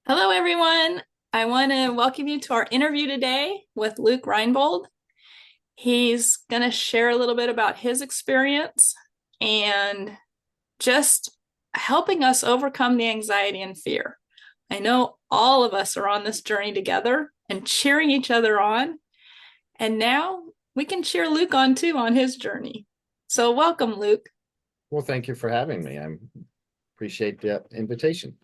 Hello, everyone. I want to welcome you to our interview today with Luke Reinbold. He's going to share a little bit about his experience and just helping us overcome the anxiety and fear. I know all of us are on this journey together and cheering each other on. And now we can cheer Luke on too on his journey. So, welcome, Luke. Well, thank you for having me. I appreciate the invitation.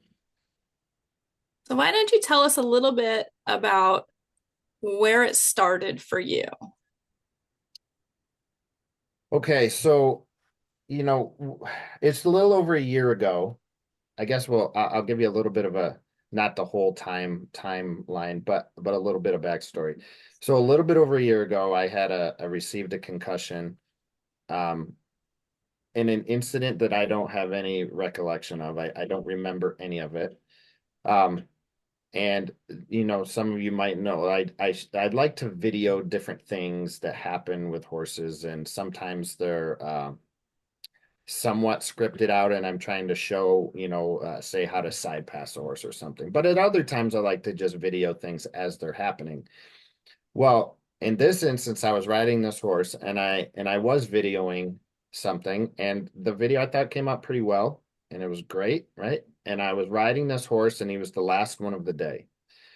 So, why don't you tell us a little bit about where it started for you? Okay, so it's a little over a year ago. I guess I'll give you a little bit of a not the whole timeline, but a little bit of backstory. So a little bit over a year ago, I received a concussion um in an incident that I don't have any recollection of. I don't remember any of it. Um, And some of you might know, I'd like to video different things that happen with horses, and sometimes they're somewhat scripted out, and I'm trying to show, say how to side pass a horse or something. But at other times, I like to just video things as they're happening. Well, in this instance, I was riding this horse, and I was videoing something, and the video I thought came out pretty well, and it was great, right? And I was riding this horse, and he was the last one of the day.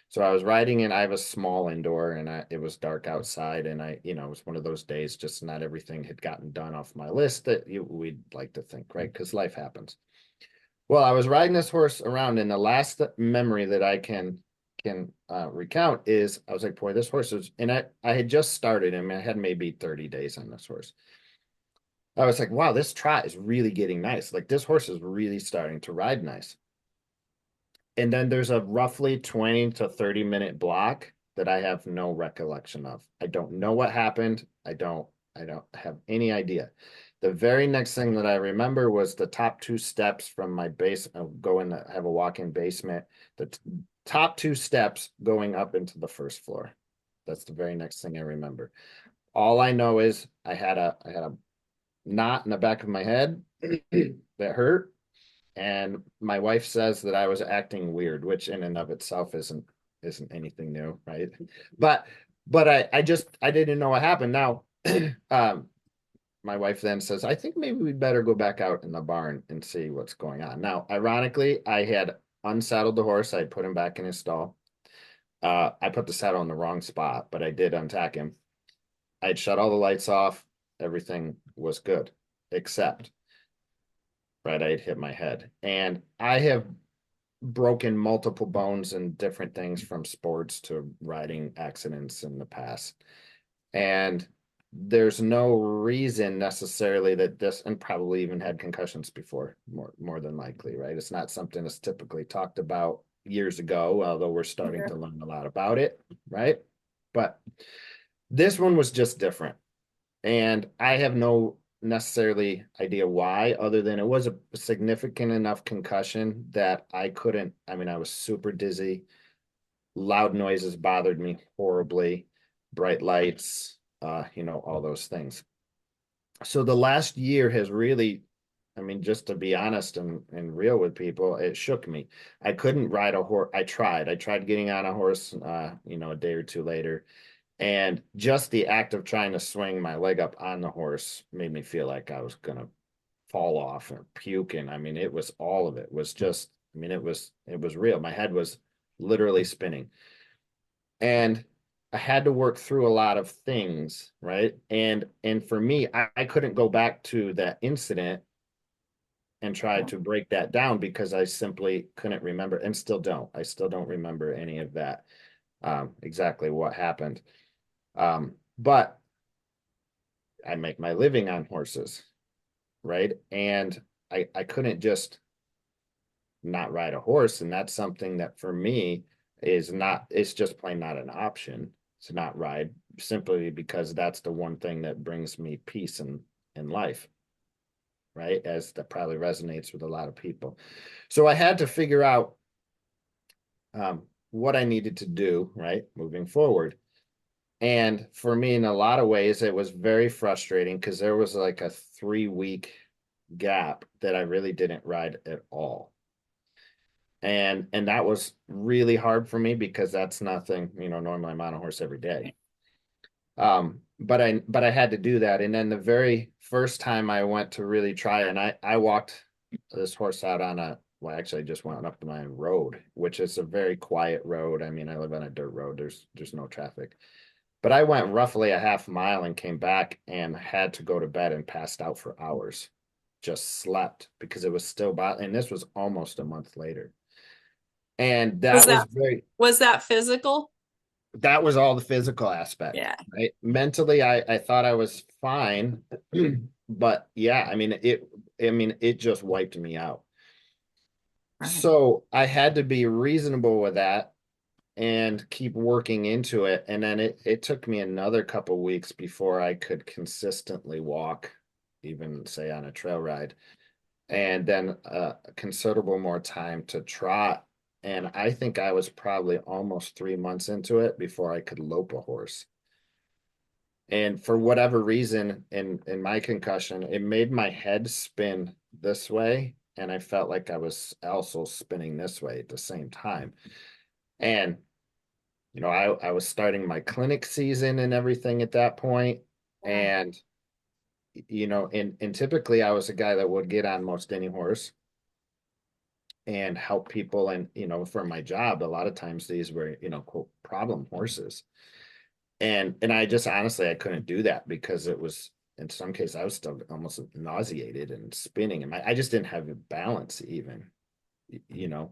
So I was riding and I have a small indoor and it was dark outside and it was one of those days, just not everything had gotten done off my list that we'd like to think, right? Because life happens. Well, I was riding this horse around and the last memory that I can recount is I was like, boy, this horse is, and I had just started him. I had maybe 30 days on this horse. I was like, wow, this trot is really getting nice. Like this horse is really starting to ride nice. And then there's a roughly 20 to 30-minute block that I have no recollection of. I don't know what happened. I don't have any idea. The very next thing that I remember was the top two steps from my base of going I have a walk-in basement. The top two steps going up into the first floor. That's the very next thing I remember. All I know is I had a knot in the back of my head that hurt, and my wife says that I was acting weird, which in and of itself isn't anything new, right? But but I didn't know what happened. Now, um, my wife then says, I think maybe we'd better go back out in the barn and see what's going on. Now, ironically, I had unsaddled the horse. I put him back in his stall. I put the saddle in the wrong spot, but I did untack him. I'd shut all the lights off. Everything was good, except right, I'd hit my head. And I have broken multiple bones and different things from sports to riding accidents in the past. And there's no reason necessarily that this, and probably even had concussions before, more than likely, right? It's not something that's typically talked about years ago, although we're starting to learn a lot about it, right? But this one was just different. And I have no necessarily idea why, other than it was a significant enough concussion that I couldn't. I mean, I was super dizzy. Loud noises bothered me horribly, bright lights, all those things. So the last year has really, I mean, just to be honest and real with people, it shook me. I couldn't ride a horse. I tried getting on a horse, a day or two later, and just the act of trying to swing my leg up on the horse made me feel like I was gonna fall off or puke. And I mean, it was all of it was just, I mean, it was real. My head was literally spinning. And I had to work through a lot of things, right? And for me, I couldn't go back to that incident and try to break that down because I simply couldn't remember and still don't. I still don't remember any of that, exactly what happened. But I make my living on horses, right? And I couldn't just not ride a horse. And that's something that for me is not, it's just plain not an option to not ride simply because that's the one thing that brings me peace in life, right? As that probably resonates with a lot of people. So I had to figure out what I needed to do, right? Moving forward. And for me, in a lot of ways, it was very frustrating because there was like a 3 week gap that I really didn't ride at all. And that was really hard for me because that's nothing, normally I'm on a horse every day. But I had to do that. And then the very first time I went to really try, and I walked this horse out on well, actually I just went up to my road, which is a very quiet road. I mean, I live on a dirt road. There's no traffic. But I went roughly a half mile and came back and had to go to bed and passed out for hours. Just slept because it was still and this was almost a month later. And Was that was that very was that physical? that was all the physical aspect, Yeah. right? Mentally, I thought I was fine, but yeah, I mean, it just wiped me out. Right. So I had to be reasonable with that and keep working into it. And then it took me another couple weeks before I could consistently walk, even say on a trail ride, and then considerable more time to trot. And I think I was probably almost 3 months into it before I could lope a horse. And for whatever reason, in my concussion, it made my head spin this way, and I felt like I was also spinning this way at the same time. And I was starting my clinic season and everything at that point, Yeah. and and typically I was a guy that would get on most any horse and help people, and for my job, a lot of times these were quote problem horses. And I just honestly I couldn't do that because it was in some cases I was still almost nauseated and spinning, and I just didn't have a balance even, you know.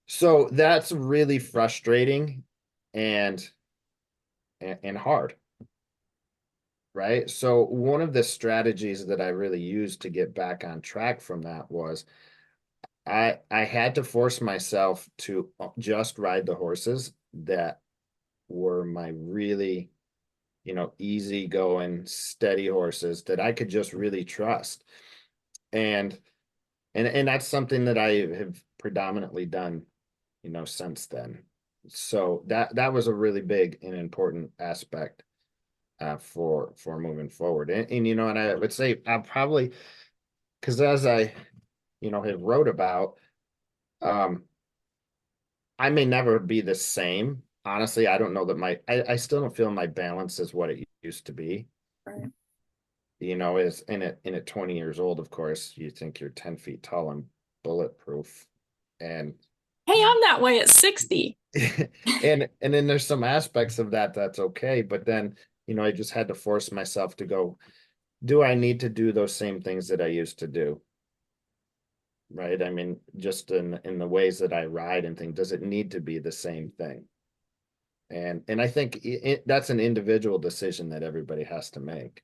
So that's really frustrating and and hard, right? So one of the strategies that I really used to get back on track from that was I had to force myself to just ride the horses that were my really easy going, steady horses that I could just really trust. And and that's something that I have predominantly done, since then. So that was a really big and important aspect for moving forward. And I would say I'll probably because as I have wrote about, um, I may never be the same. Honestly, I don't know that I still don't feel my balance is what it used to be. Right. Is in at 20 years old, of course, you think you're 10 feet tall and bulletproof. And Hey, I'm that way at 60. and then there's some aspects of that that's okay. But then, I just had to force myself to go, do I need to do those same things that I used to do? Right. I mean, just in the ways that I ride and things, does it need to be the same thing? And I think that's an individual decision that everybody has to make.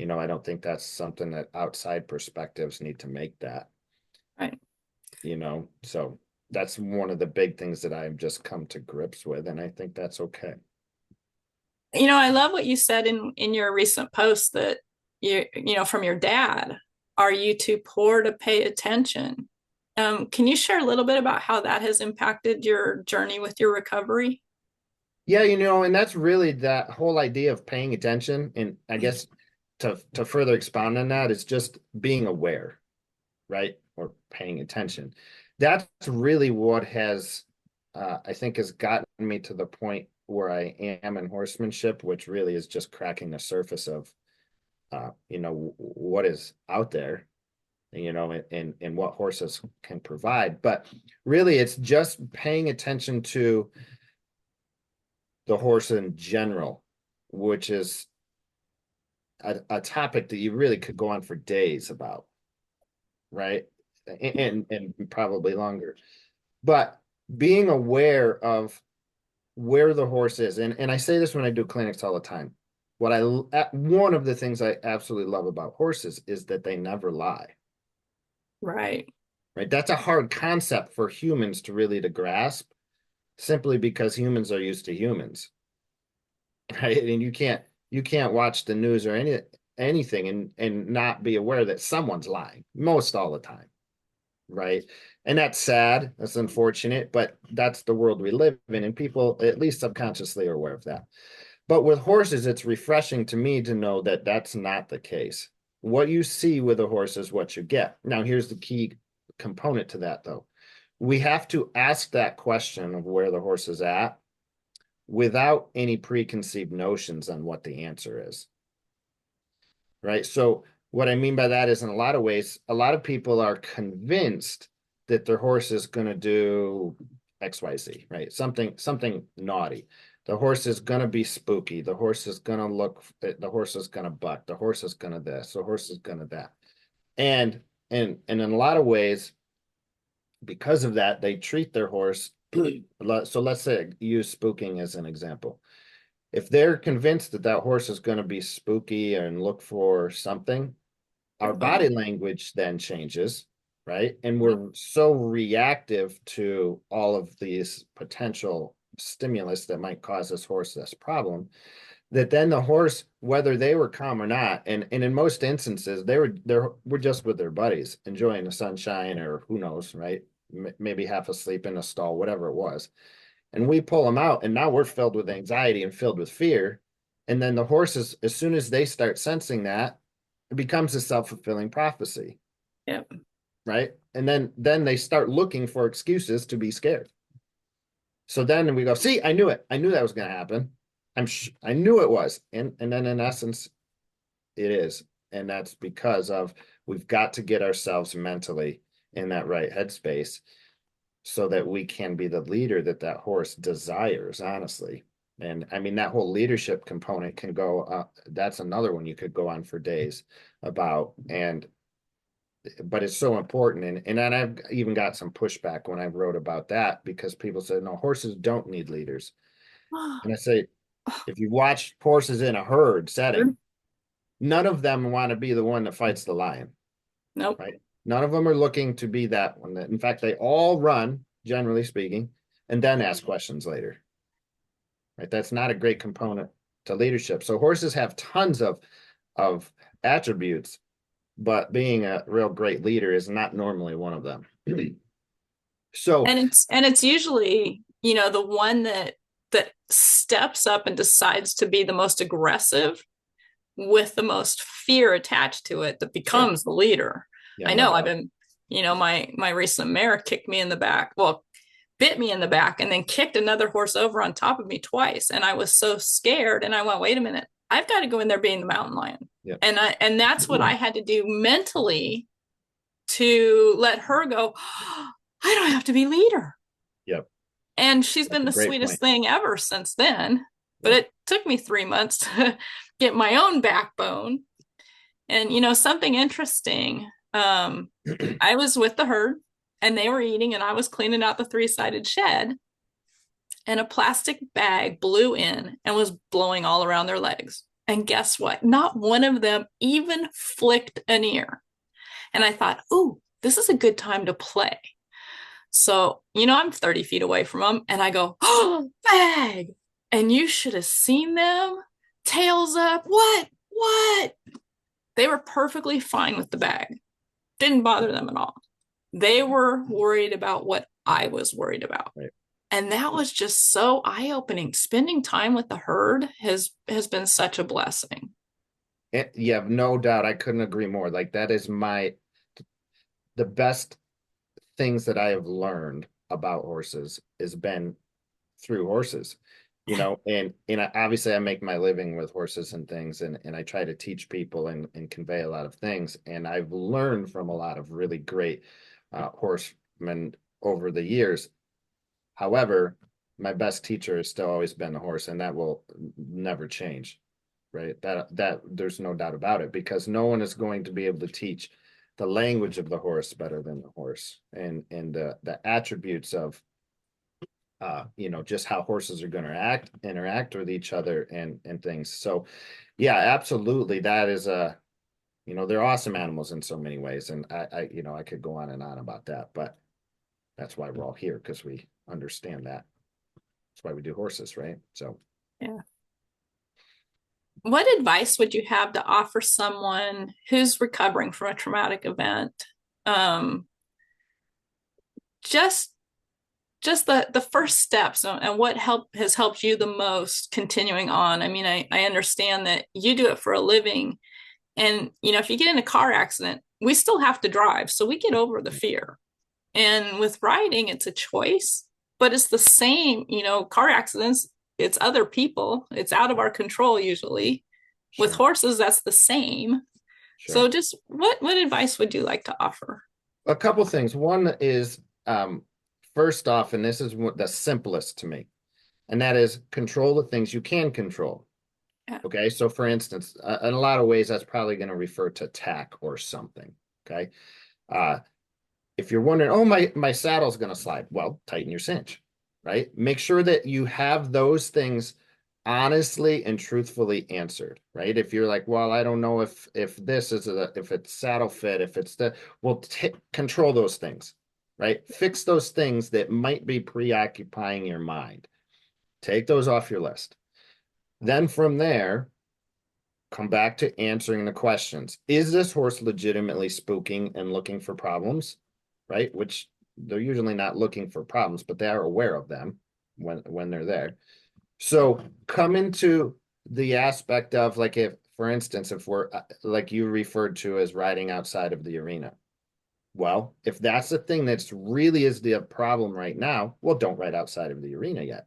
I don't think that's something that outside perspectives need to make that, Right. so that's one of the big things that I've just come to grips with, and I think that's okay. I love what you said in your recent post that from your dad. Are you too poor to pay attention? Can you share a little bit about how that has impacted your journey with your recovery? Yeah, and that's really that whole idea of paying attention. And I guess to further expound on that, it's just being aware, right? Or paying attention. That's really what has, I think, has gotten me to the point where I am in horsemanship, which really is just cracking the surface of, what is out there, and what horses can provide. But really, it's just paying attention to the horse in general, which is a topic that you really could go on for days about, right? And probably longer. But being aware of where the horse is, and I say this when I do clinics all the time. One of the things I absolutely love about horses is that they never lie, Right. right? That's a hard concept for humans to really to grasp, simply because humans are used to humans, right? And you can't watch the news or anything and not be aware that someone's lying most all the time, right? And that's sad, that's unfortunate, but that's the world we live in, and people at least subconsciously are aware of that. But with horses, it's refreshing to me to know that that's not the case. What you see with a horse is what you get. Now, here's the key component to that, though. we have to ask that question of where the horse is at without any preconceived notions on what the answer is. Right. So what I mean by that is in a lot of ways, a lot of people are convinced that their horse is going to do XYZ, right? Something naughty. The horse is going to be spooky. The horse is going to the horse is going to buck. The horse is going to this. The horse is going to that. And in a lot of ways, because of that, they treat their horse. So let's say use spooking as an example. If they're convinced that that horse is going to be spooky and look for something, our body language then changes, right? And we're so reactive to all of these potential stimulus that might cause this horse this problem that then the horse, whether they were calm or not, and in most instances we're just with their buddies enjoying the sunshine or who knows, right? Maybe half asleep in a stall, whatever it was, and we pull them out, and now we're filled with anxiety and filled with fear. And then the horses, as soon as they start sensing that, it becomes a self-fulfilling prophecy. Yep. Right. And then they start looking for excuses to be scared. So then we go, see, I knew it. I knew that was going to happen. I knew it was. And then in essence, it is. And that's because of we've got to get ourselves mentally in that right headspace so that we can be the leader that that horse desires, honestly. And I mean, that whole leadership component can go, that's another one you could go on for days about. But it's so important. And then I've even got some pushback when I wrote about that because people said, no, horses don't need leaders. And I say, if you watch horses in a herd setting, none of them want to be the one that fights the lion, Nope. right? None of them are looking to be that one. In fact, they all run, generally speaking, and then ask questions later. Right? That's not a great component to leadership. So horses have tons of attributes, but being a real great leader is not normally one of them. So And it's usually, the one that steps up and decides to be the most aggressive with the most fear attached to it that yeah, becomes the leader. yeah, I no know I've doubt. been, my recent mare kicked me in the back. Well, bit me in the back and then kicked another horse over on top of me twice. And I was so scared. And I went, wait a minute, I've got to go in there being the mountain lion. Yeah. And that's what I had to do mentally to let her go, oh, I don't have to be leader. Yep. And she's That's been a the great sweetest point. thing ever since then. But Yep. it took me 3 months to get my own backbone. And, something interesting. I was with the herd and they were eating, and I was cleaning out the three-sided shed. And a plastic bag blew in and was blowing all around their legs. And guess what? Not one of them even flicked an ear. And I thought, ooh, this is a good time to play. So, I'm 30 feet away from them and I go, oh, bag. And you should have seen them, tails up. What? What? They were perfectly fine with the bag. Didn't bother them at all. They were worried about what I was worried about. Right. And that was just so eye-opening. Spending time with the herd has been such a blessing. You have no doubt. I couldn't agree more. Like that is the best things that I have learned about horses has been through horses, and obviously I make my living with horses and things, and I try to teach people and convey a lot of things. And I've learned from a lot of really great horsemen over the years. However, my best teacher has still always been the horse, and that will never change. Right. That there's no doubt about it because no one is going to be able to teach the language of the horse better than the horse and the attributes of just how horses are going to interact with each other and things. So yeah, absolutely. That is they're awesome animals in so many ways. And I could go on and on about that, but that's why we're all here because we understand that. That's why we do horses, right? So Yeah. What advice would you have to offer someone who's recovering from a traumatic event? Um, just just the first steps and what has helped you the most continuing on. I mean, I understand that you do it for a living, and if you get in a car accident, we still have to drive, so we get over the fear. And with riding, it's a choice, but it's the same, car accidents, it's other people, it's out of our control usually. With Sure, horses, that's the same. So sure. just what advice would you like to offer? A couple things. One is first off, and this is what the simplest to me, and that is control the things you can control. Yeah. Okay, so for instance, in a lot of ways, that's probably going to refer to tack or something. Okay, uh, if you're wondering, oh, my saddle's going to slide, well, tighten your cinch, right? Make sure that you have those things honestly and truthfully answered, right? If you're like, well, I don't know if this is if it's saddle fit, if it's the well, control those things, right? Fix those things that might be preoccupying your mind. Take those off your list. Then from there, come back to answering the questions. Is this horse legitimately spooking and looking for problems? Right? Which they're usually not looking for problems, but they are aware of them when they're there. So come into the aspect of like if, for instance, if we're like you referred to as riding outside of the arena. Well, if that's the thing that's really is the problem right now, well, don't ride outside of the arena yet,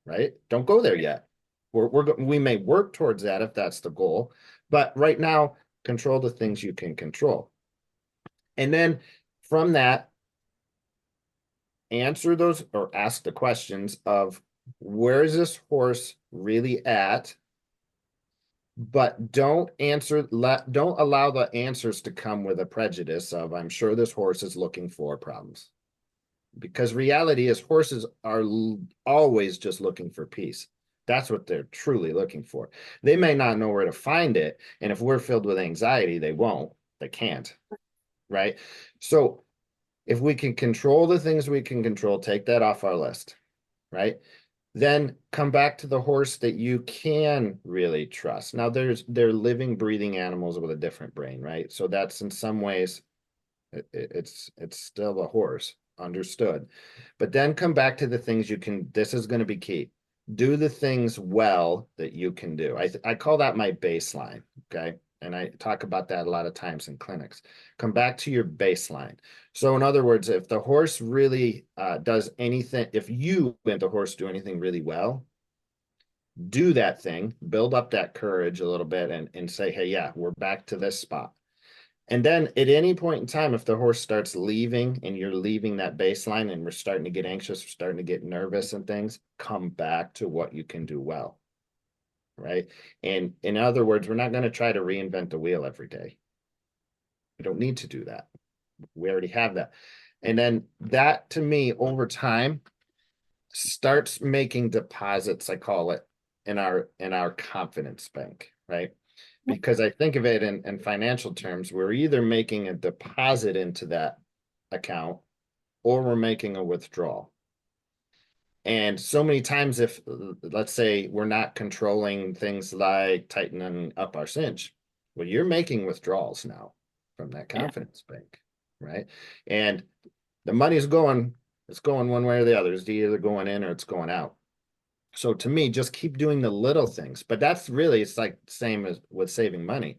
right? Don't go there yet. We may work towards that if that's the goal, but right now, control the things you can control. And then from that, answer those or ask the questions of where is this horse really at? But don't allow the answers to come with a prejudice of I'm sure this horse is looking for problems. Because reality is horses are always just looking for peace. That's what they're truly looking for. They may not know where to find it, and if we're filled with anxiety, they won't. They can't, right? So if we can control the things we can control, take that off our list, right? Then come back to the horse that you can really trust. Now they're living, breathing animals with a different brain, right? So that's in some ways it's still a horse, understood. But then come back to the things you can. This is going to be key. Do the things well that you can do. I call that my baseline. Okay. And I talk about that a lot of times in clinics. Come back to your baseline. So, in other words, if the horse really does anything, if you and the horse do anything really well, do that thing, build up that courage a little bit and say, hey, yeah, we're back to this spot. And then at any point in time, if the horse starts leaving and you're leaving that baseline and we're starting to get anxious, we're starting to get nervous and things, come back to what you can do well. Right. And in other words, we're not going to try to reinvent the wheel every day. We don't need to do that. We already have that. And then that to me over time starts making deposits, I call it, in our confidence bank, right? Because I think of it in financial terms, we're either making a deposit into that account or we're making a withdrawal. And so many times, if let's say we're not controlling things like tightening up our cinch, well, you're making withdrawals now from that Yeah. confidence bank, right? And the money's it's going one way or the other. It's either going in or it's going out. So to me, just keep doing the little things. But that's really, it's like the same as with saving money.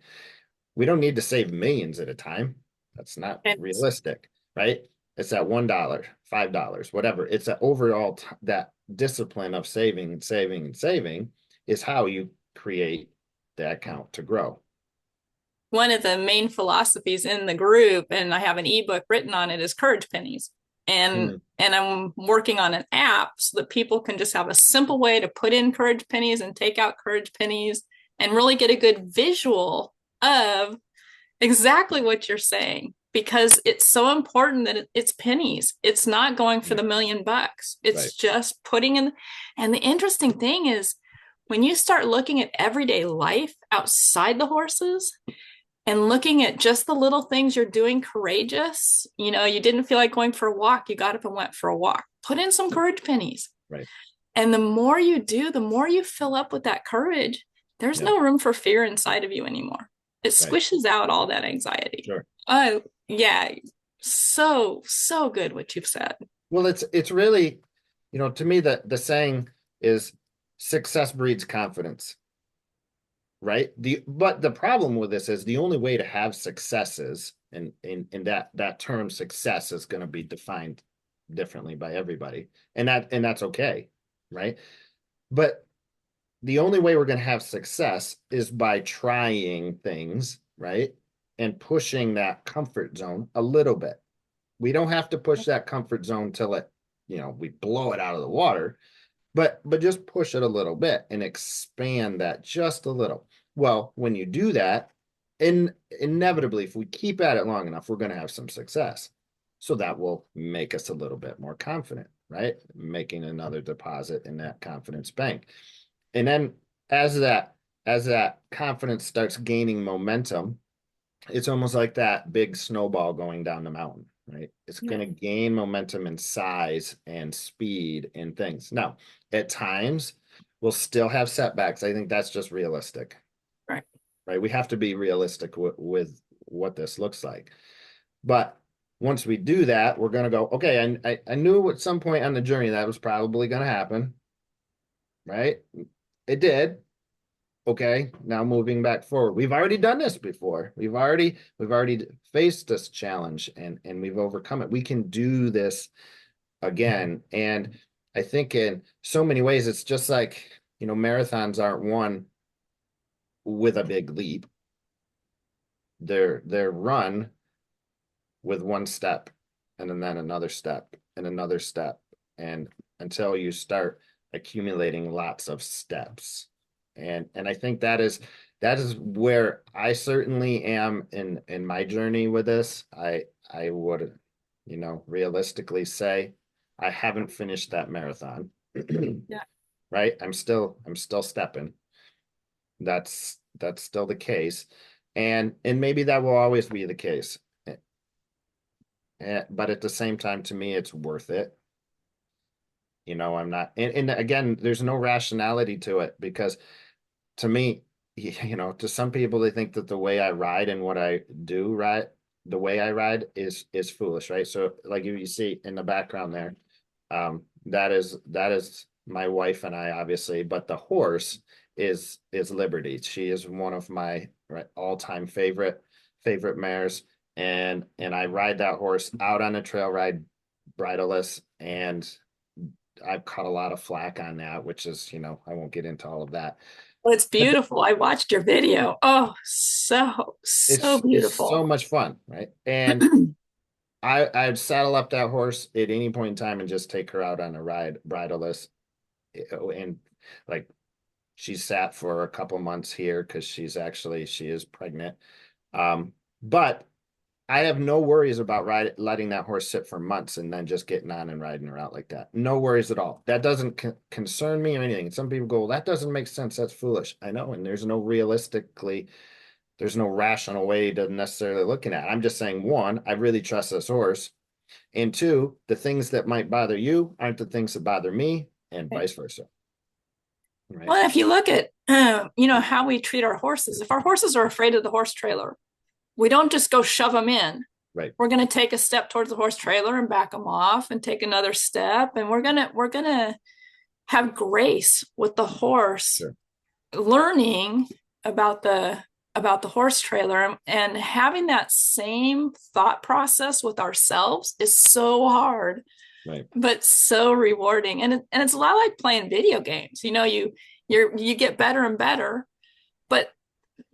We don't need to save millions at a time. That's not And realistic, right? It's that $1, $5, whatever. It's that overall that discipline of saving and saving and saving is how you create that account to grow. one of the main philosophies in the group, and I have an ebook written on it, is courage pennies. And Mm, and I'm working on an app so that people can just have a simple way to put in courage pennies and take out courage pennies and really get a good visual of exactly what you're saying, because it's so important that it's pennies. It's not going for yeah, the $1,000,000. right. It's just putting in. And the interesting thing is when you start looking at everyday life outside the horses and looking at just the little things you're doing courageous, you didn't feel like going for a walk, you got up and went for a walk. Put in some courage pennies. Right. And the more you do, the more you fill up with that courage. There's Yeah. no room for fear inside of you anymore. It Right. squishes out all that anxiety. Sure. Oh, yeah. So, so good what you've said. Well, it's really, to me the saying is success breeds confidence. right? But the problem with this is the only way to have successes, and in that term success is going to be defined differently by everybody, and that's okay, right? But the only way we're going to have success is by trying things, right? And pushing that comfort zone a little bit. We don't have to push that comfort zone till it, we blow it out of the water, but just push it a little bit and expand that just a little. Well, when you do that, inevitably, if we keep at it long enough, we're going to have some success. So that will make us a little bit more confident, right? Making another deposit in that confidence bank. And then as that as that confidence starts gaining momentum, it's almost like that big snowball going down the mountain, right? It's Yeah. going to gain momentum in size and speed and things. Now, at times, we'll still have setbacks. I think that's just realistic, Right. right? We have to be realistic with what this looks like. But once we do that, we're going to go, okay, I knew at some point on the journey that was probably going to happen, right? It did. Okay, now moving back forward. We've already done this before. We've already faced this challenge and we've overcome it. We can do this again. And I think in so many ways it's just like, marathons aren't won with a big leap. They're run with one step and then another step and another step and until you start accumulating lots of steps. And I think that is where I certainly am in my journey with this. I would, realistically say I haven't finished that marathon. Yeah. Right? I'm still stepping. That's still the case. And maybe that will always be the case. But at the same time, to me, it's worth it. I'm not, and again, there's no rationality to it because to me, to some people, they think that the way I ride and what I do ride, the way I ride is foolish, right? So, like you see in the background there, that is my wife and I, obviously, but the horse is Liberty. She is one of my all-time favorite mares, and I ride that horse out on a trail ride, bridleless, and I've caught a lot of flack on that, which is, I won't get into all of that. Well, it's But beautiful. I watched your video. Oh, so it's so beautiful. much fun, right? And I'd saddle up that horse at any point in time and just take her out on a ride, bridleless, and like she sat for a couple months here because she is pregnant. But I have no worries about letting that horse sit for months and then just getting on and riding her out like that. No worries at all. That doesn't concern me or anything. And some people go, well, that doesn't make sense. That's foolish. I know. And there's no rational way to necessarily looking at it. I'm just saying, one, I really trust this horse. And two, the things that might bother you aren't the things that bother me, and vice versa. Right. Well, if you look at how we treat our horses, if our horses are afraid of the horse trailer, we don't just go shove them in. Right. We're going to take a step towards the horse trailer and back them off and take another step, and we're going to have grace with the horse Sure. learning about the horse trailer, and having that same thought process with ourselves is so hard Right. but so rewarding. And it's a lot like playing video games. You get better and better, but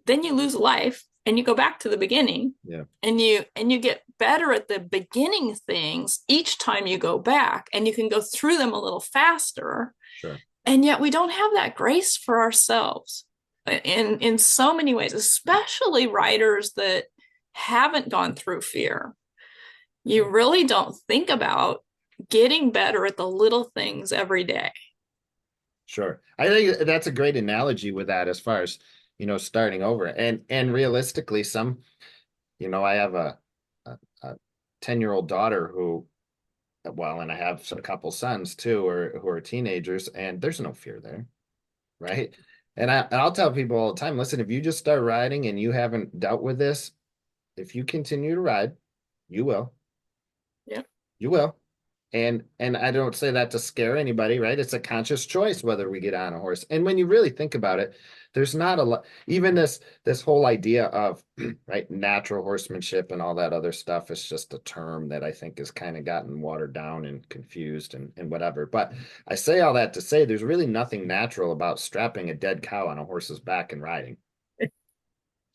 then you lose life and you go back to the beginning. Yeah. And you get better at the beginning things each time you go back, and you can go through them a little faster. Sure. And yet we don't have that grace for ourselves in so many ways, especially writers that haven't gone through fear. You really don't think about getting better at the little things every day. Sure. I think that's a great analogy with that as far as, starting over. And realistically, I have a 10-year-old daughter and I have a couple sons too, who are teenagers, and there's no fear there, right? And I'll tell people all the time, listen, if you just start riding and you haven't dealt with this, if you continue to ride, you will. Yeah. You will. And I don't say that to scare anybody, right? It's a conscious choice whether we get on a horse. And when you really think about it, there's not a lot, even this whole idea of right, natural horsemanship and all that other stuff is just a term that I think has kind of gotten watered down and confused and whatever. But I say all that to say there's really nothing natural about strapping a dead cow on a horse's back and riding,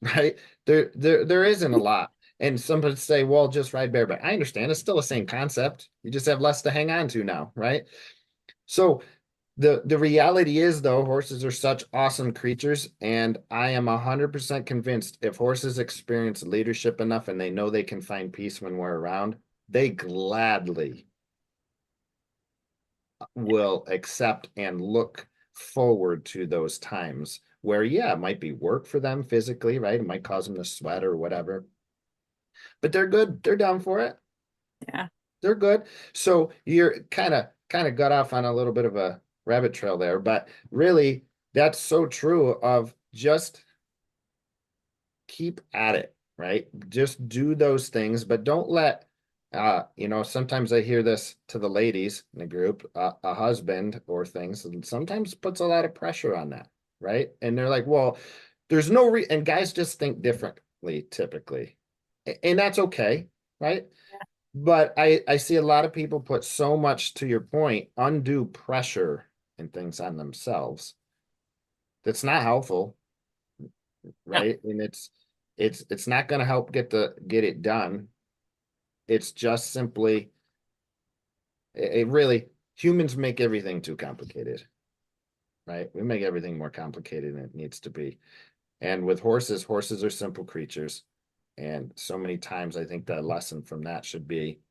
right? There isn't a lot. And some would say, well, just ride bareback. I understand. It's still the same concept. You just have less to hang on to now, right? So the reality is, though, horses are such awesome creatures, and I am 100% convinced if horses experience leadership enough and they know they can find peace when we're around, they gladly will accept and look forward to those times where, yeah, it might be work for them physically, right? It might cause them to sweat or whatever, but they're good. They're down for it. Yeah. They're good. So you're kind of got off on a little bit of a rabbit trail there, but really that's so true of just keep at it, right? Just do those things, but don't let sometimes I hear this to the ladies in the group, a husband or things, and sometimes puts a lot of pressure on that, right? And they're like, well, there's no and guys just think differently typically. And that's okay, right? But I see a lot of people put so much, to your point, undue pressure and things on themselves that's not helpful, No. right? And it's not going to help get it done. It's just simply it really humans make everything too complicated, right? We make everything more complicated than it needs to be. And with horses, horses are simple creatures. And so many times I think the lesson from that should be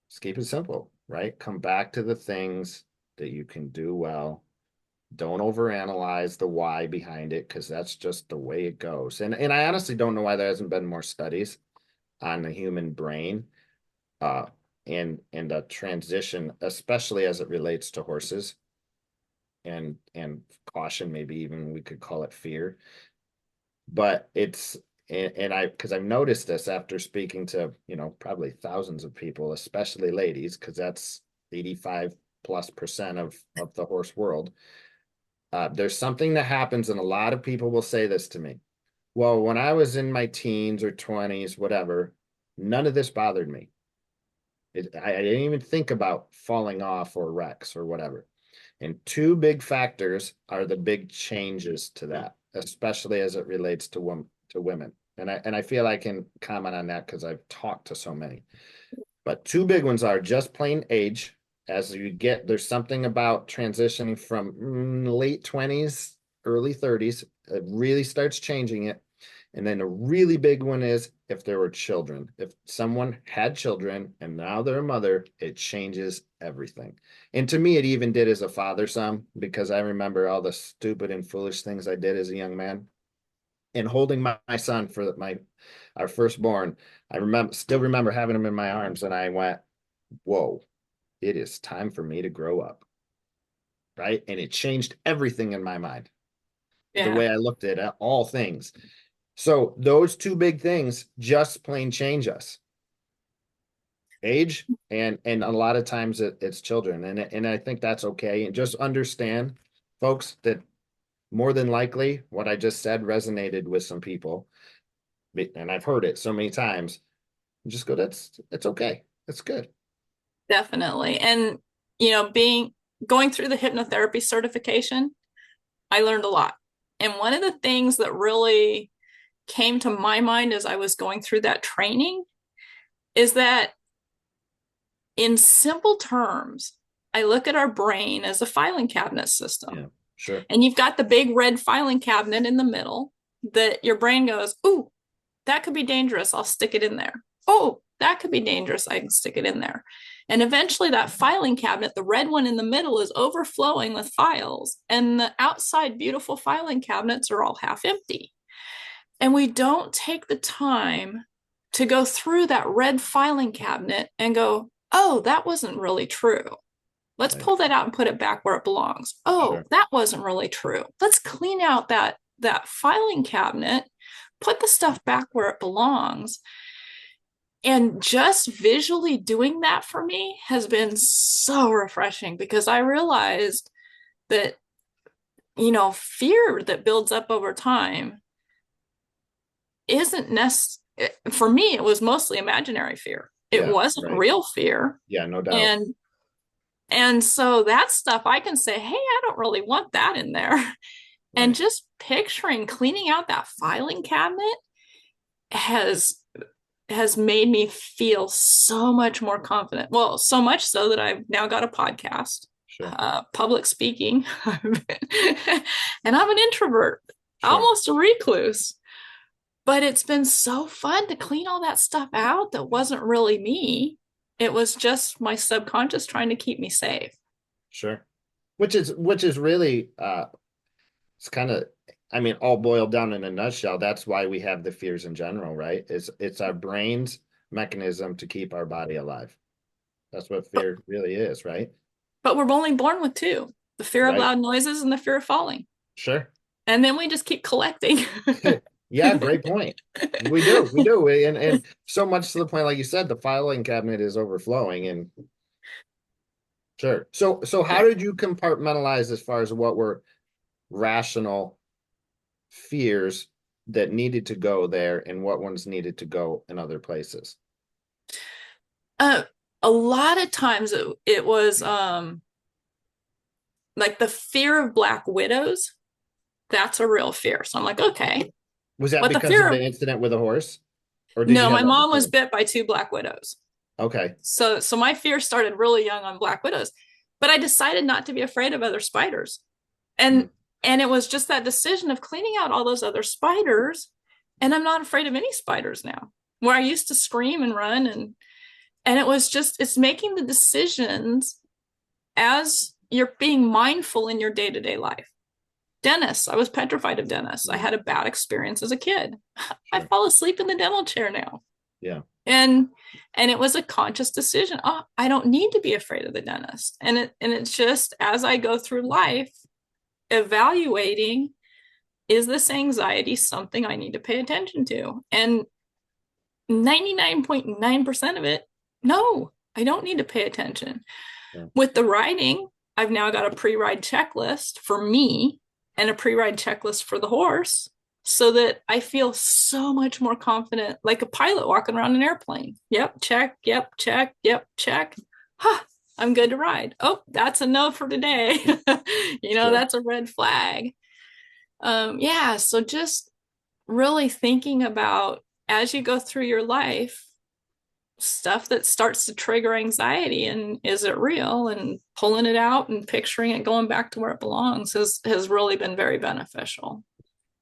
just keep it simple, right? Come back to the things that you can do well. Don't overanalyze the why behind it because that's just the way it goes. And I honestly don't know why there hasn't been more studies on the human brain uh and the transition, especially as it relates to horses and caution, maybe even we could call it fear. But it's and I because I've noticed this after speaking to, probably thousands of people, especially ladies, because that's 85+% of the horse world. There's something that happens, and a lot of people will say this to me. Well, when I was in my teens or 20s, whatever, none of this bothered me. I didn't even think about falling off or wrecks or whatever. And two big factors are the big changes to that, especially as it relates to women. And I feel I can comment on that because I've talked to so many. But two big ones are just plain age. As you get, there's something about transitioning from late 20s, early 30s. It really starts changing it. And then a really big one is if there were children. If someone had children and now they're a mother, it changes everything. And to me, it even did as a father some, because I remember all the stupid and foolish things I did as a young man. And holding my son for our firstborn, I still remember having him in my arms, and I went, "Whoa, it is time for me to grow up." Right. And it changed everything in my mind, the Yeah. way I looked at all things. So those two big things just plain change us. Age and a lot of times it's children. And I think that's okay. And just understand, folks, that more than likely what I just said resonated with some people. And I've heard it so many times. Just go, that's it's okay. It's good. Definitely. And, being going through the hypnotherapy certification, I learned a lot. And one of the things that really came to my mind as I was going through that training is that in simple terms, I look at our brain as a filing cabinet system. Yeah, sure. And you've got the big red filing cabinet in the middle that your brain goes, "Ooh, that could be dangerous. I'll stick it in there. Oh, that could be dangerous. I can stick it in there." And eventually, that filing cabinet, the red one in the middle, is overflowing with files. And the outside, beautiful filing cabinets are all half empty. And we don't take the time to go through that red filing cabinet and go, "Oh, that wasn't really true. Let's Right. pull that out and put it back where it belongs. Oh, Sure. that wasn't really true. Let's clean out that filing cabinet, put the stuff back where it belongs." And just visually doing that for me has been so refreshing because I realized that, fear that builds up over time isn't necessary. For me, it was mostly imaginary fear. It Yeah, wasn't right. real fear. Yeah, no doubt. And and so that stuff I can say, hey, I don't really want that in there. And Right. just picturing cleaning out that filing cabinet has made me feel so much more confident. Well, so much so that I've now got a podcast, Sure. public speaking, and I'm an introvert, Sure. almost a recluse. But it's been so fun to clean all that stuff out that wasn't really me. It was just my subconscious trying to keep me safe. Sure. Which is really it's kind of, I mean, all boiled down in a nutshell. That's why we have the fears in general, right? It's our brain's mechanism to keep our body alive. That's what But fear really is, right? we're only born with two: the fear of Right. loud noises and the fear of falling. Sure. And then we just keep collecting. Yeah, great point. We do, and so much to the point, like you said, the filing cabinet is overflowing, and sure. So how Yeah. did you compartmentalize as far as what were rational fears that needed to go there and what ones needed to go in other places? Uh, a lot of times it was like the fear of black widows. That's a real fear. So I'm like, okay. Was that But the because of fear the of incident with a horse, or did no, you my have other mom was fears? bit by two black widows. Okay. So my fear started really young on black widows. But I decided not to be afraid of other spiders. Hmm. And and it was just that decision of cleaning out all those other spiders. And I'm not afraid of any spiders now. Where I used to scream and run, and it was just it's making the decisions as you're being mindful in your day-to-day life. Dentists, I was petrified of dentists. I Hmm. had a bad experience as a kid. I Sure. fall asleep in the dental chair now. Yeah. And it was a conscious decision. Oh, I don't need to be afraid of the dentist. And it's just as I go through life evaluating, is this anxiety something I need to pay attention to? And 99.9% of it, no, I don't need to pay attention. Yeah. With the riding, I've now got a pre-ride checklist for me and a pre-ride checklist for the horse so that I feel so much more confident, like a pilot walking around an airplane. Yep, check, yep, check, yep, check. Huh, I'm good to ride. Oh, that's a no for today. Sure. That's a red flag. Yeah, so just really thinking about as you go through your life, stuff that starts to trigger anxiety, and is it real, and pulling it out and picturing it going back to where it belongs has really been very beneficial.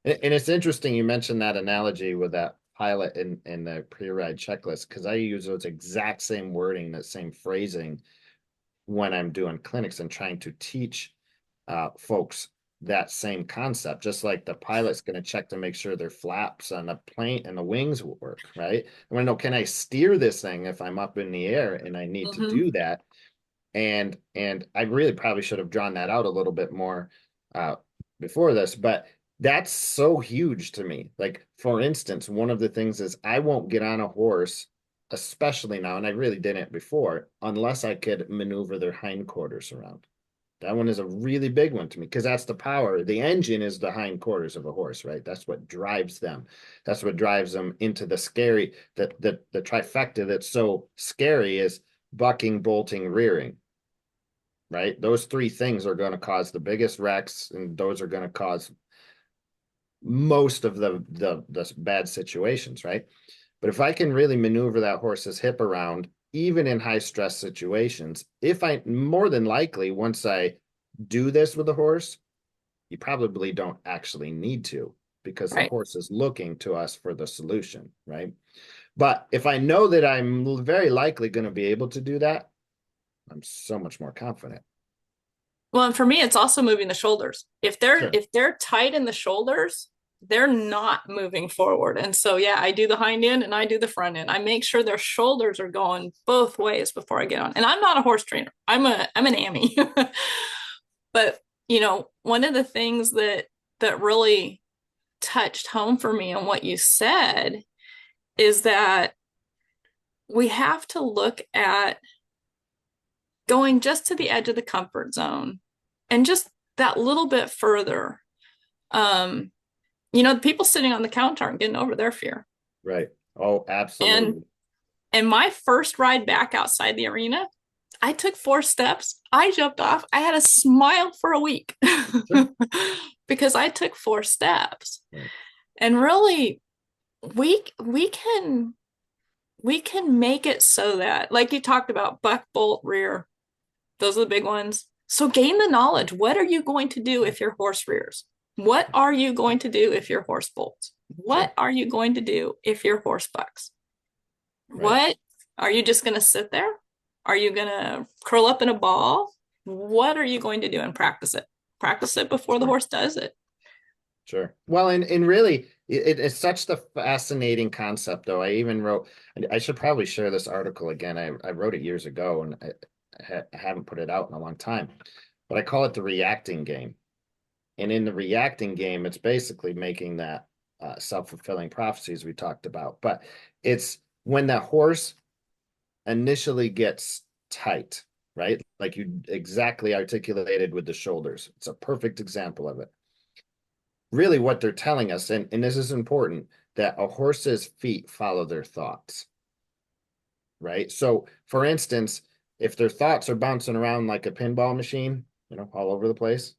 And it's interesting you mentioned that analogy with that pilot in the pre-ride checklist because I use those exact same wording, that same phrasing when I'm doing clinics and trying to teach folks that same concept. Just like the pilot's going to check to make sure their flaps on the plane and the wings will work, right? I want to know, can I steer this thing if I'm up in the air and I need to Mm-hmm. do that? And I really probably should have drawn that out a little bit more uh, before this, but that's so huge to me. Like, for instance, one of the things is I won't get on a horse, especially now, and I really didn't before, unless I could maneuver their hindquarters around. That one is a really big one to me because that's the power. The engine is the hindquarters of a horse, right? That's what drives them. That's what drives them into the scary, the trifecta that's so scary is bucking, bolting, rearing, right? Those three things are going to cause the biggest wrecks, and those are going to cause most of the bad situations, right? But if I can really maneuver that horse's hip around, even in high stress situations, if I more than likely, once I do this with the horse, you probably don't actually need to because the Right. horse is looking to us for the solution, right? But if I know that I'm very likely going to be able to do that, I'm so much more confident. Well, and for me, it's also moving the shoulders. Sure. If they're tight in the shoulders, they're not moving forward. And so, yeah, I do the hind end and I do the front end. I make sure their shoulders are going both ways before I get on. And I'm not a horse trainer. I'm an AMI. But one of the things that really touched home for me and what you said is that we have to look at going just to the edge of the comfort zone and just that little bit further. Um, the people sitting on the couch aren't getting over their fear. Right. Oh, And absolutely. and my first ride back outside the arena, I took 4 steps. I jumped off. I had a smile for a week Sure. because I took 4 steps. Right. And really, we we can we can make it so that, like you talked about, buck, bolt, rear, those are the big ones. So gain the knowledge. What are you going to do if your horse rears? What are you going to do if your horse bolts? Sure. What are you going to do if your horse bucks? Right. What are you just going to sit there? Are you going to curl up in a ball? What are you going to do and practice it? Practice it before the Sure. horse does it. Sure. Well, and really, it's such the fascinating concept, though. I even wrote, I should probably share this article again. I wrote it years ago, and I haven't put it out in a long time. But I call it the reacting game. And in the reacting game, it's basically making that self-fulfilling prophecies we talked about. But it's when the horse initially gets tight, right? Like you exactly articulated with the shoulders. It's a perfect example of it. Really, what they're telling us, and this is important, that a horse's feet follow their thoughts, right? So, for instance, if their thoughts are bouncing around like a pinball machine, all over the place.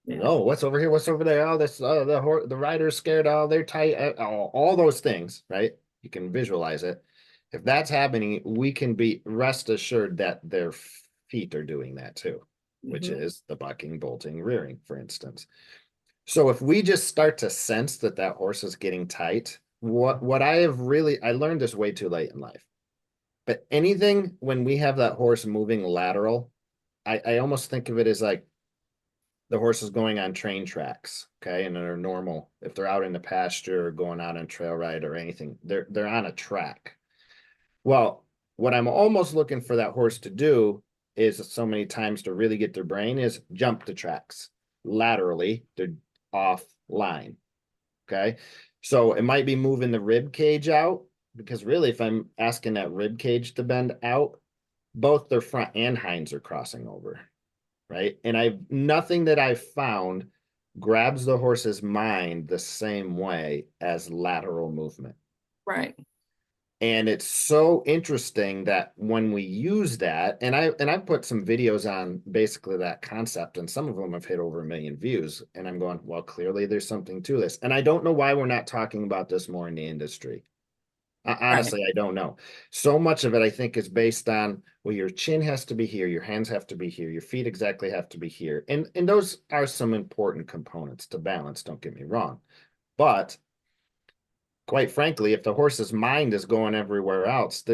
Yeah. Oh, what's over here? What's over there? Oh, this the rider's scared. Oh, they're tight. All those things, right? You can visualize it. If that's happening, we can be rest assured that their feet are doing that too, which Mm-hmm. is the bucking, bolting, rearing, for instance. So if we just start to sense that that horse is getting tight, what I learned this way too late in life. But anything when we have that horse moving lateral, I almost think of it as like the horse is going on train tracks, okay, and they're normal. If they're out in the pasture or going out on trail ride or anything, they're on a track. Well, what I'm almost looking for that horse to do is so many times to really get their brain is jump the tracks laterally. They're off line. Okay. So it might be moving the rib cage out because really, if I'm asking that rib cage to bend out, both their front and hinds are crossing over. Right. And I've nothing that I've found grabs the horse's mind the same way as lateral movement. Right. And it's so interesting that when we use that, and I put some videos on basically that concept, and some of them have hit over 1 million views. And I'm going, well, clearly there's something to this. And I don't know why we're not talking about this more in the industry. Right. Honestly, I don't know. So much of it, I think, is based on, well, your chin has to be here, your hands have to be here, your feet exactly have to be here. And those are some important components to balance, don't get me wrong. But quite frankly, if the horse's mind is going everywhere else,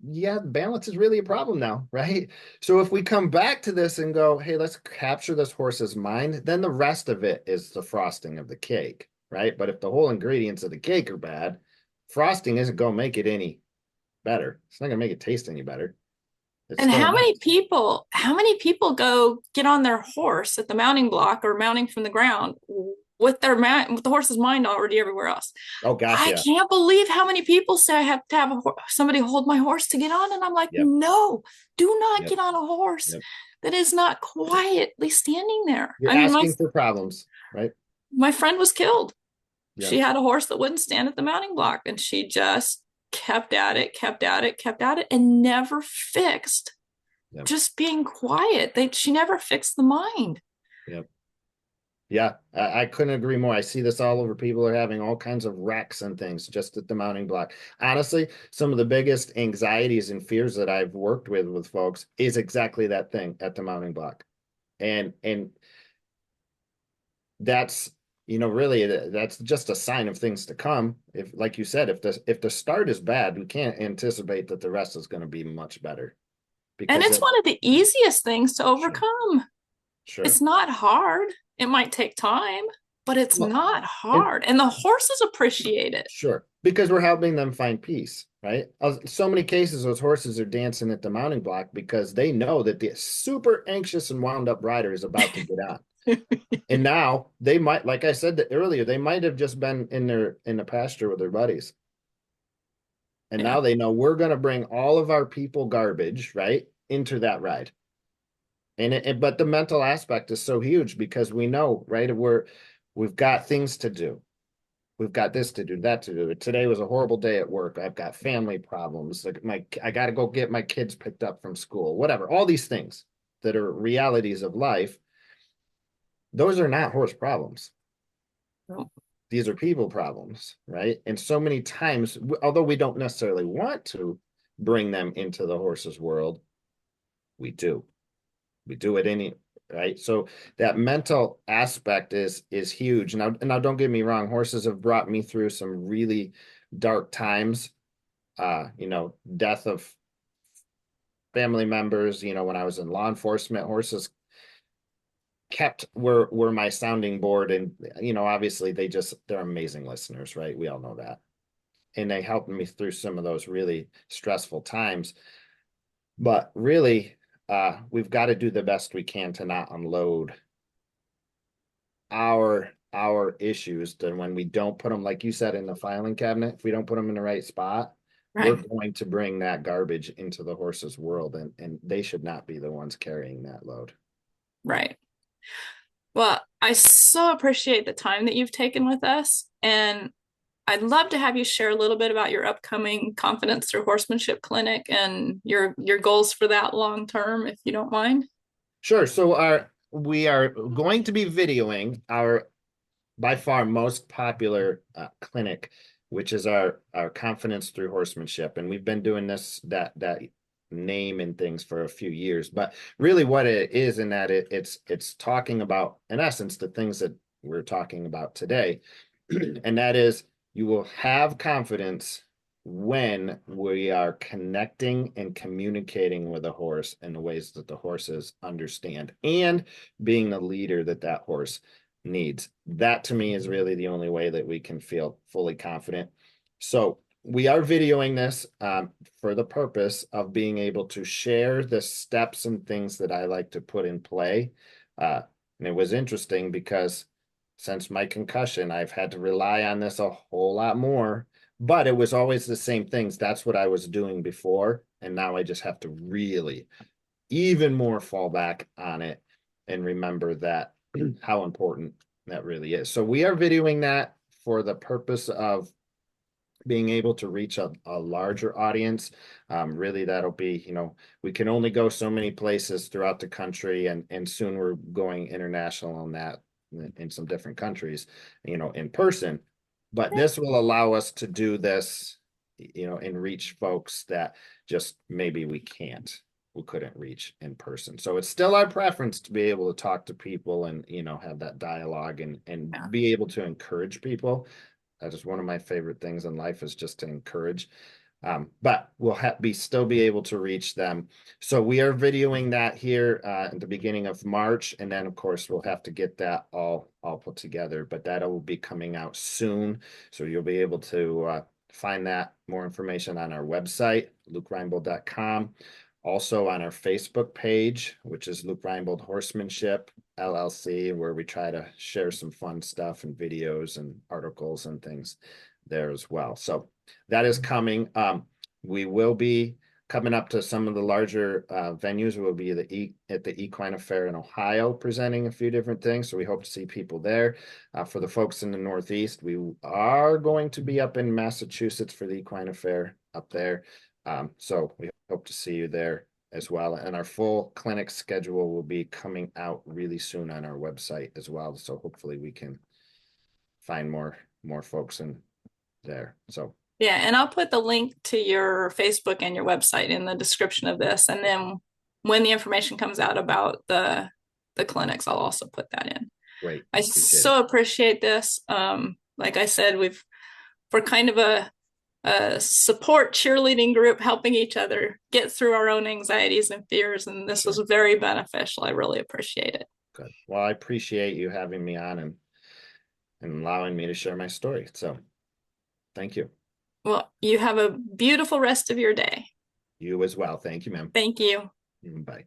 yeah, balance is really a problem now, right? So if we come back to this and go, hey, let's capture this horse's mind, then the rest of it is the frosting of the cake, right? But if the whole ingredients of the cake are bad, frosting isn't going to make it any better. It's not going to make it taste any better. It's And still how many nice. people, how many people go get on their horse at the mounting block or mounting from the ground with with the horse's mind already everywhere else? Oh gosh, I yeah. can't believe how many people say I have to have somebody hold my horse to get on, and I'm like, Yep, no, do not yep, get on a horse yep. that is not quietly standing there. You're I mean, asking for problems, right? my friend was killed. She Yep, had a horse that wouldn't stand at the mounting block, and she just kept at it, kept at it, kept at it, and never fixed yep, just being quiet. She never fixed the mind. yep. Yeah, I couldn't agree more. I see this all over. People are having all kinds of wrecks and things just at the mounting block. Honestly, some of the biggest anxieties and fears that I've worked with folks is exactly that thing at the mounting block. And that's, really that's just a sign of things to come. If, like you said, if the start is bad, we can't anticipate that the rest is going to be much better And because it's one of the easiest things to sure, overcome. It's sure. not hard. It might take time, but it's Well, not and hard. And the horses appreciate it. sure, because we're helping them find peace, right? So many cases, those horses are dancing at the mounting block because they know that the super anxious and wound up rider is about to get on. And now they might, like I said earlier, they might have just been in the pasture with their buddies. And Yeah. now they know we're going to bring all of our people garbage, right, into that ride. But the mental aspect is so huge because we know, right, we've got things to do. We've got this to do, that to do. Today was a horrible day at work. I've got family problems. Like I got to go get my kids picked up from school, whatever. All these things that are realities of life, those are not horse problems. Oh, These are people problems, right? And so many times, although we don't necessarily want to bring them into the horse's world, we do. We do it any right. So that mental aspect is huge. Now don't get me wrong, horses have brought me through some really dark times. Death of family members, when I was in law enforcement, horses were my sounding board. And obviously they're amazing listeners, right? We all know that. And they helped me through some of those really stressful times. But really, we've got to do the best we can to not unload our issues. Then when we don't put them, like you said, in the filing cabinet, if we don't put them in the right spot, we're right. going to bring that garbage into the horse's world, and they should not be the ones carrying that load. Right. Well, I so appreciate the time that you've taken with us. And I'd love to have you share a little bit about your upcoming Confidence Through Horsemanship clinic and your goals for that long term, if you don't mind. Sure. So we are going to be videoing our by far most popular clinic, which is our confidence through horsemanship, and we've been doing that name and things for a few years. But really, what it is in that it's talking about, in essence, the things that we're talking about today, and that is you will have confidence when we are connecting and communicating with a horse in the ways that the horses understand and being the leader that horse needs. That to me is really the only way that we can feel fully confident. So we are videoing this for the purpose of being able to share the steps and things that I like to put in play. And it was interesting because since my concussion, I've had to rely on this a whole lot more, but it was always the same things. That's what I was doing before. And now I just have to really even more fall back on it and remember that how important that really is. So we are videoing that for the purpose of being able to reach a larger audience. Really, that'll be, we can only go so many places throughout the country, and soon we're going international on that in some different countries, in person. But this will allow us to do this, and reach folks that just maybe we couldn't reach in person. So it's still our preference to be able to talk to people and, have that dialogue and Yeah. be able to encourage people. That is one of my favorite things in life is just to encourage. But we'll still be able to reach them. So we are videoing that here at the beginning of March, and then of course we'll have to get that all put together. But that will be coming out soon, so you'll be able to find that more information on our website, lukereinbold.com. Also on our Facebook page, which is Luke Reinbold Horsemanship LLC, where we try to share some fun stuff and videos and articles and things there as well. So that is coming. We will be coming up to some of the larger venues. We'll be at the Equine Affair in Ohio presenting a few different things. So we hope to see people there. For the folks in the Northeast, we are going to be up in Massachusetts for the Equine Affair up there. So we hope to see you there as well. And our full clinic schedule will be coming out really soon on our website as well. So hopefully we can find more folks in there. So Yeah, and I'll put the link to your Facebook and your website in the description of this. And then when the information comes out about the clinics, I'll also put that in. great. I Appreciate it. so appreciate this. Like I said, we're kind of a support cheerleading group helping each other get through our own anxieties and fears. And this was Sure. very beneficial. I really appreciate it. Good. Well, I appreciate you having me on and allowing me to share my story. So thank you. Well, you have a beautiful rest of your day. You as well. Thank you, ma'am. Thank you. Bye.